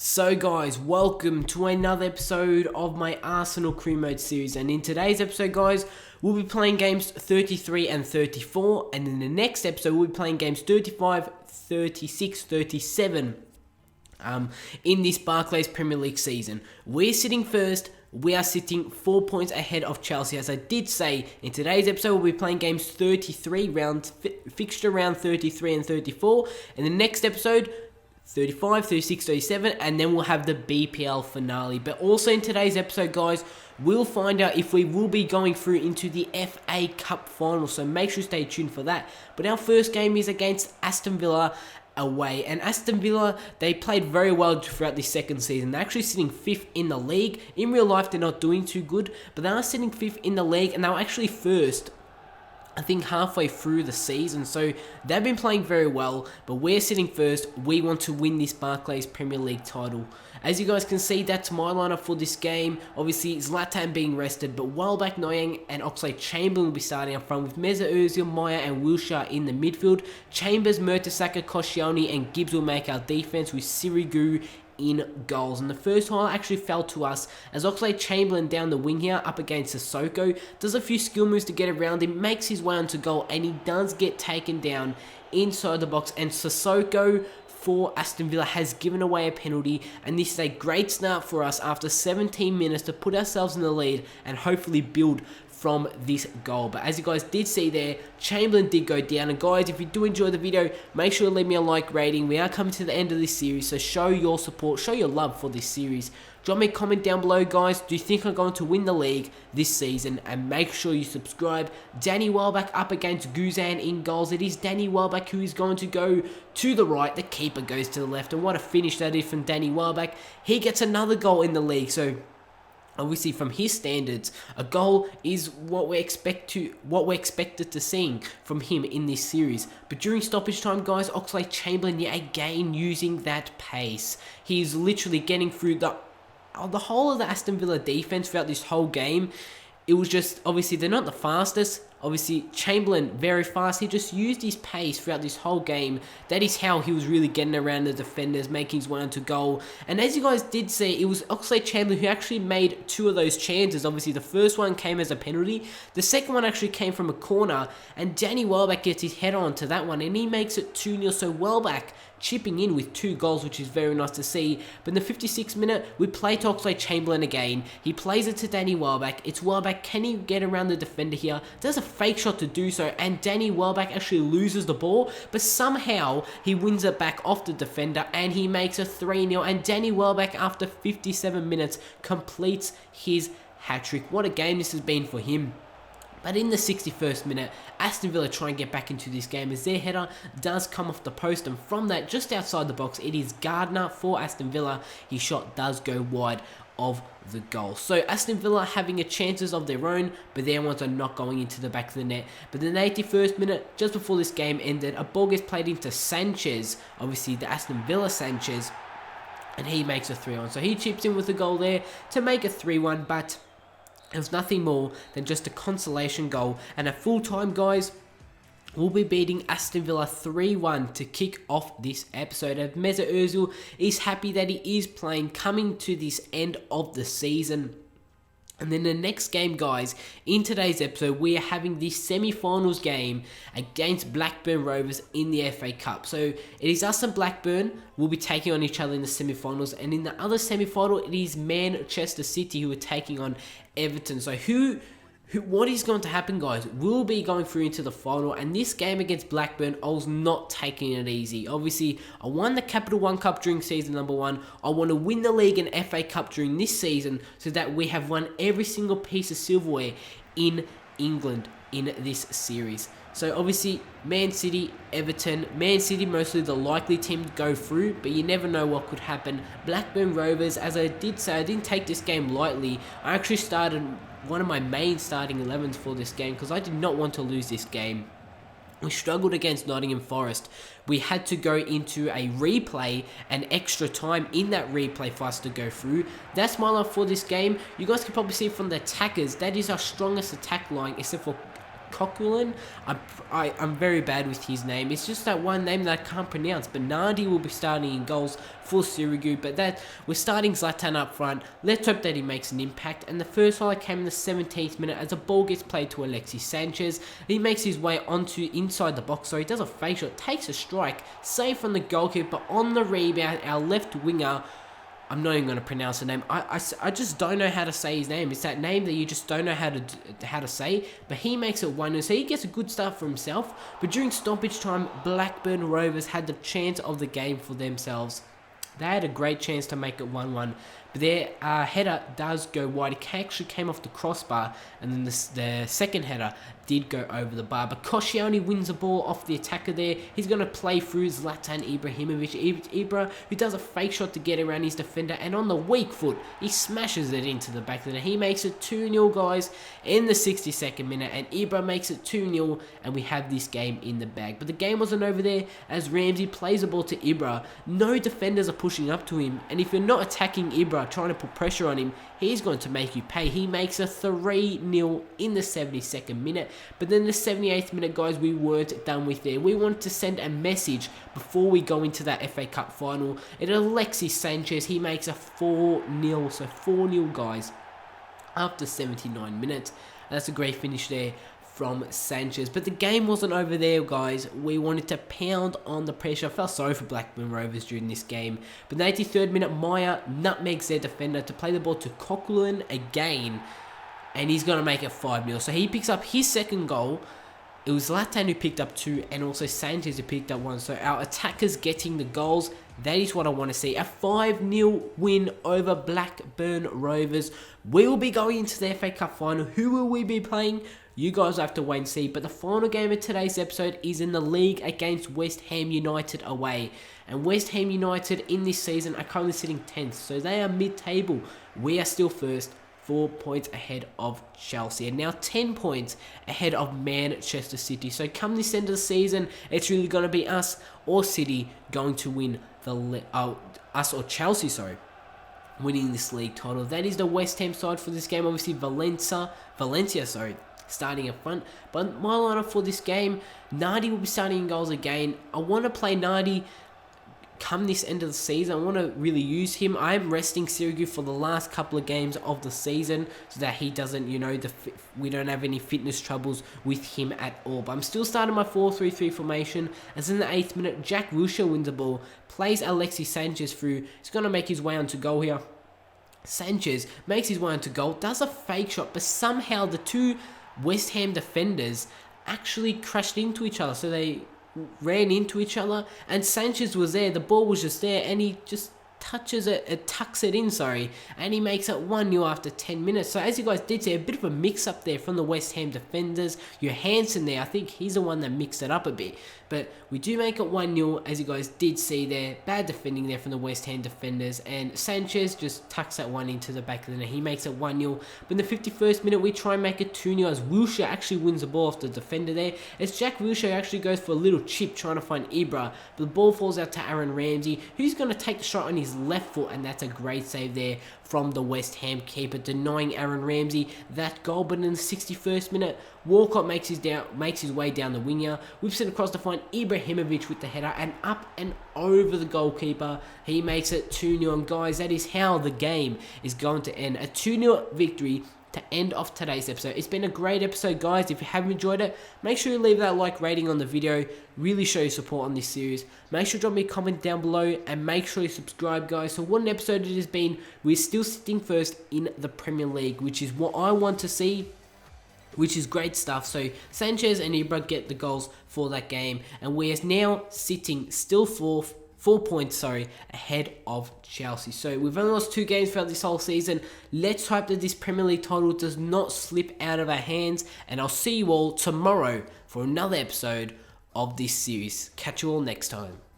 So guys, welcome to another episode of my Arsenal Crew Mode series, and in today's episode guys, we'll be playing games 33 and 34, and in the next episode we'll be playing games 35, 36, 37 in this Barclays Premier League season. We're sitting first. We are sitting 4 points ahead of Chelsea. As I did say, in today's episode we'll be playing games 33, fixture round 33 and 34, and the next episode 35, 36, 37, and then we'll have the BPL finale. But also in today's episode, guys, we'll find out if we will be going through into the FA Cup final, so make sure to stay tuned for that. But our first game is against Aston Villa away, and Aston Villa, they played very well throughout this second season. They're actually sitting 5th in the league. In real life, they're not doing too good, but they are sitting 5th in the league, and they were actually first, I think, halfway through the season. So they've been playing very well, but we're sitting first. We want to win this Barclays Premier League title. As you guys can see, that's my lineup for this game. Obviously, Zlatan being rested, but Welbeck, Mdoe, and Oxlade-Chamberlain will be starting up front with Mesut Ozil, Maya, and Wilshere in the midfield. Chambers, Mertesacker, Koscielny, and Gibbs will make our defense with Sirigu in goals. And the first highlight actually fell to us as Oxlade-Chamberlain down the wing here up against Sissoko does a few skill moves to get around him, makes his way onto goal, and he does get taken down inside the box, and Sissoko for Aston Villa has given away a penalty, and this is a great start for us after 17 minutes to put ourselves in the lead and hopefully build from this goal. But as you guys did see there, Chamberlain did go down. And guys, if you do enjoy the video, make sure to leave me a like rating. We are coming to the end of this series, so show your support, show your love for this series. Drop me a comment down below, guys. Do you think I'm going to win the league this season? And make sure you subscribe. Danny Welbeck up against Guzan in goals. It is Danny Welbeck who is going to go to the right. The keeper goes to the left, and what a finish that is from Danny Welbeck. He gets another goal in the league, so obviously, from his standards, a goal is what we're expected to see from him in this series. But during stoppage time, guys, Oxlade-Chamberlain yet again using that pace. He's literally getting through the whole of the Aston Villa defense throughout this whole game. It was just, obviously, they're not the fastest. Obviously, Chamberlain, very fast. He just used his pace throughout this whole game. That is how he was really getting around the defenders, making his way into goal. And as you guys did see, it was Oxlade-Chamberlain who actually made 2 of those chances. Obviously, the first one came as a penalty. The second one actually came from a corner. And Danny Welbeck gets his head on to that one, and he makes it 2-0. So Welbeck chipping in with 2 goals, which is very nice to see. But in the 56th minute, we play to Oxlade-Chamberlain again. He plays it to Danny Welbeck. It's Welbeck. Can he get around the defender here? Does a fake shot to do so, and Danny Welbeck actually loses the ball, but somehow he wins it back off the defender, and he makes a 3-0, and Danny Welbeck, after 57 minutes, completes his hat-trick. What a game this has been for him. But in the 61st minute, Aston Villa try and get back into this game as their header does come off the post, and from that, just outside the box, it is Gardner for Aston Villa. His shot does go wide of the goal. So Aston Villa having a chances of their own, but their ones are not going into the back of the net. But in the 81st minute, just before this game ended, a ball gets played into Sanchez, obviously the Aston Villa Sanchez, and he makes a 3-1. So he chips in with the goal there to make a 3-1, but it was nothing more than just a consolation goal. And at full time, guys, we'll be beating Aston Villa 3-1 to kick off this episode. And Mesut Ozil is happy that he is playing, coming to this end of the season. And then the next game, guys, in today's episode, we are having the semi-finals game against Blackburn Rovers in the FA Cup. So it is us and Blackburn will be taking on each other in the semi-finals. And in the other semi-final, it is Manchester City who are taking on Everton. So what is going to happen, guys? We'll be going through into the final, and this game against Blackburn, I was not taking it easy. Obviously, I won the Capital One Cup during season number 1. I want to win the league and FA Cup during this season so that we have won every single piece of silverware in England in this series. So obviously, Man City, Everton, Man City mostly the likely team to go through, but you never know what could happen. Blackburn Rovers, as I did say, I didn't take this game lightly. I actually started one of my main starting 11s for this game because I did not want to lose this game. We struggled against Nottingham Forest. We had to go into a replay and extra time in that replay for us to go through. That's my love for this game. You guys can probably see from the attackers, that is our strongest attack line except for Coquelin. I'm very bad with his name. It's just that one name that I can't pronounce. But Nardi will be starting in goals for Sirigu. But that we're starting Zlatan up front. Let's hope that he makes an impact. And the first highlight came in the 17th minute as a ball gets played to Alexis Sanchez. He makes his way onto inside the box. So he does a fake shot, takes a strike, saved from the goalkeeper. But on the rebound, our left winger, I'm not even going to pronounce the name. I just don't know how to say his name. It's that name that you just don't know how to say. But he makes it 1-0. So he gets a good start for himself. But during stoppage time, Blackburn Rovers had the chance of the game for themselves. They had a great chance to make it 1-1. But their header does go wide. It actually came off the crossbar. And then the second header did go over the bar. But Koscielny wins the ball off the attacker there. He's going to play through Zlatan Ibrahimovic. Ibra, who does a fake shot to get around his defender. And on the weak foot, he smashes it into the back of the net. He makes it 2-0, guys, in the 62nd minute. And Ibra makes it 2-0. And we have this game in the bag. But the game wasn't over there as Ramsey plays the ball to Ibra. No defenders are pushing up to him. And if you're not attacking Ibra, trying to put pressure on him, he's going to make you pay. He makes a 3-0 in the 72nd minute. But then the 78th minute, guys, we weren't done with there. We wanted to send a message before we go into that FA Cup final. And Alexis Sanchez, he makes a 4-0. So 4-0, guys, after 79 minutes. That's a great finish there from Sanchez. But the game wasn't over there, guys. We wanted to pound on the pressure. I felt sorry for Blackburn Rovers during this game. But in the 83rd minute, Maya nutmegs their defender to play the ball to Coquelin again. And he's going to make it 5-0. So he picks up his second goal. It was Zlatan who picked up 2 and also Sanchez who picked up 1. So our attackers getting the goals. That is what I want to see. A 5-0 win over Blackburn Rovers. We will be going into the FA Cup final. Who will we be playing? You guys have to wait and see. But the final game of today's episode is in the league against West Ham United away. And West Ham United in this season are currently sitting 10th. So they are mid-table. We are still first. 4 points ahead of Chelsea and now 10 points ahead of Manchester City. So come this end of the season, it's really going to be us or City going to win us or Chelsea, winning this league title. That is the West Ham side for this game. Obviously Valencia, starting up front. But my lineup for this game, Nardi will be starting in goals again. I want to play Nardi come this end of the season. I want to really use him. I am resting Sirigu for the last couple of games of the season so that he doesn't, we don't have any fitness troubles with him at all. But I'm still starting my 4-3-3 formation. As in the 8th minute, Jack Wilshere wins the ball, plays Alexis Sanchez through. He's going to make his way onto goal here. Sanchez makes his way onto goal, does a fake shot, but somehow the two West Ham defenders actually crashed into each other. So they ran into each other and Sanchez was there, the ball was just there and he just tucks it in, and he makes it 1-0 after 10 minutes. So as you guys did see, a bit of a mix-up there from the West Ham defenders. Johansson there, I think he's the one that mixed it up a bit. But we do make it 1-0, as you guys did see there. Bad defending there from the West Ham defenders. And Sanchez just tucks that one into the back of the net. He makes it 1-0. But in the 51st minute, we try and make it 2-0 as Wilshere actually wins the ball off the defender there. As Jack Wilshere actually goes for a little chip trying to find Ibra. But the ball falls out to Aaron Ramsey, who's going to take the shot on his left foot. And that's a great save there from the West Ham keeper, denying Aaron Ramsey that goal. But in the 61st minute, Walcott makes his way down the wing here, whips it across to find Ibrahimovic with the header, and up and over the goalkeeper. He makes it 2-0, and guys, that is how the game is going to end. A 2-0 victory to end off today's episode. It's been a great episode, guys. If you have enjoyed it, make sure you leave that like rating on the video. Really show your support on this series. Make sure to drop me a comment down below and make sure you subscribe, guys. So what an episode it has been. We're still sitting first in the Premier League, which is what I want to see, which is great stuff. So Sanchez and Ibra get the goals for that game, and we are now sitting still 4 points ahead of Chelsea. So we've only lost 2 games throughout this whole season. Let's hope that this Premier League title does not slip out of our hands, and I'll see you all tomorrow for another episode of this series. Catch you all next time.